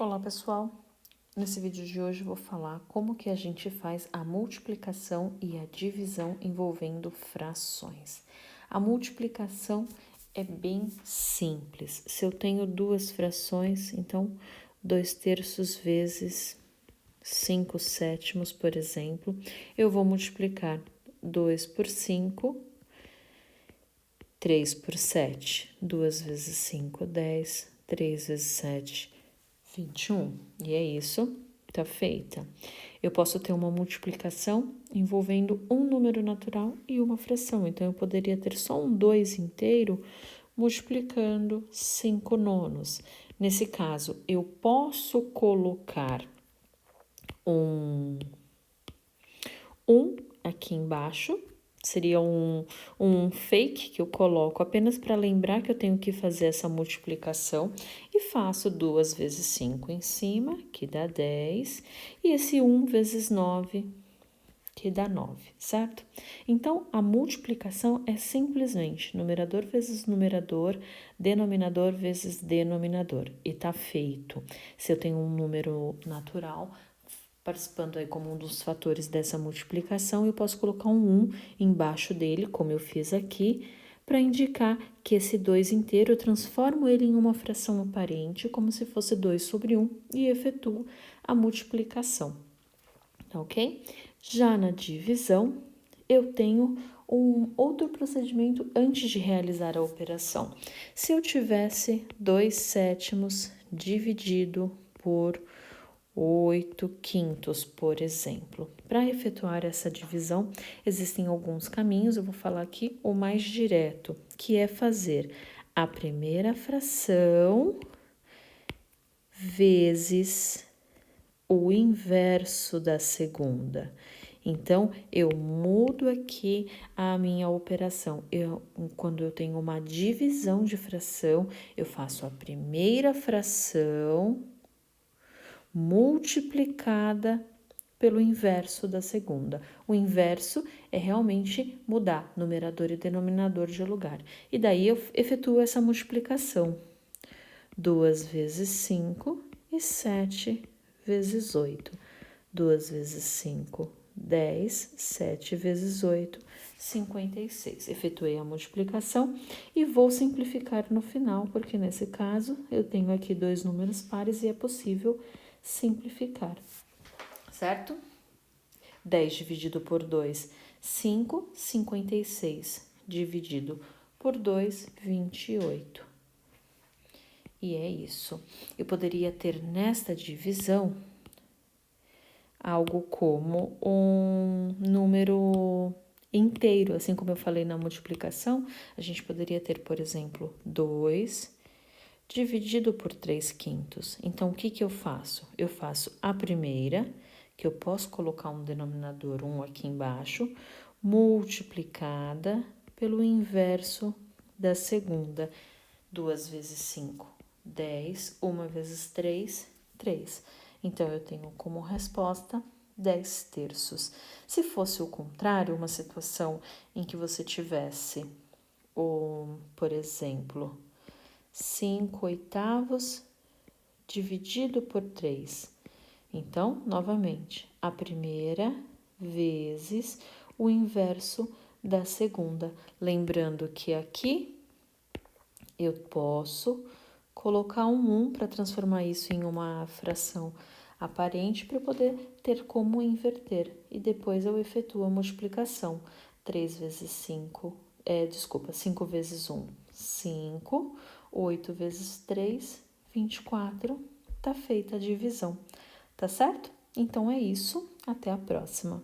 Olá pessoal, nesse vídeo de hoje eu vou falar como que a gente faz a multiplicação e a divisão envolvendo frações. A multiplicação é bem simples. Se eu tenho duas frações, então 2/3 vezes 5/7, por exemplo, eu vou multiplicar 2 por 5, 3 por 7, 2 vezes 5, 10, 3 vezes 7, 21. E é isso, tá feita. Eu posso ter uma multiplicação envolvendo um número natural e uma fração. Então, eu poderia ter só um 2 inteiro multiplicando 5 nonos. Nesse caso, eu posso colocar um aqui embaixo. Seria um fake que eu coloco apenas para lembrar que eu tenho que fazer essa multiplicação. E faço 2 vezes 5 em cima, que dá 10. E esse 1 vezes 9, que dá 9, certo? Então, a multiplicação é simplesmente numerador vezes numerador, denominador vezes denominador. E tá feito. Se eu tenho um número natural participando aí como um dos fatores dessa multiplicação, eu posso colocar um 1 embaixo dele, como eu fiz aqui, para indicar que esse 2 inteiro eu transformo ele em uma fração aparente, como se fosse 2 sobre 1, e efetuo a multiplicação, ok? Já na divisão, eu tenho um outro procedimento antes de realizar a operação. Se eu tivesse 2/7 dividido por 8/5, por exemplo. Para efetuar essa divisão, existem alguns caminhos, eu vou falar aqui o mais direto, que é fazer a primeira fração vezes o inverso da segunda. Então, eu mudo aqui a minha operação. Quando eu tenho uma divisão de fração, eu faço a primeira fração multiplicada pelo inverso da segunda. O inverso é realmente mudar numerador e denominador de lugar. E daí eu efetuo essa multiplicação. 2 vezes 5 e 7 vezes 8. 2 vezes 5, 10, 7 vezes 8, 56. Efetuei a multiplicação e vou simplificar no final, porque nesse caso eu tenho aqui dois números pares e é possível simplificar, certo? 10 dividido por 2, 5, 56. Dividido por 2, 28. E é isso. Eu poderia ter nesta divisão algo como um número inteiro, assim como eu falei na multiplicação, a gente poderia ter, por exemplo, 2 dividido por 3/5. Então, o que eu faço? Eu faço a primeira, que eu posso colocar um denominador 1 aqui embaixo, multiplicada pelo inverso da segunda. 2 vezes 5, 10. 1 vezes 3, 3. Então, eu tenho como resposta 10/3. Se fosse o contrário, uma situação em que você tivesse, por exemplo, 5/8 dividido por 3. Então, novamente, a primeira vezes o inverso da segunda. Lembrando que aqui eu posso colocar um 1 para transformar isso em uma fração aparente para poder ter como inverter. E depois eu efetuo a multiplicação. 3 vezes 5, 5 vezes 1, 5. 8 vezes 3, 24. Tá feita a divisão, tá certo? Então é isso, até a próxima.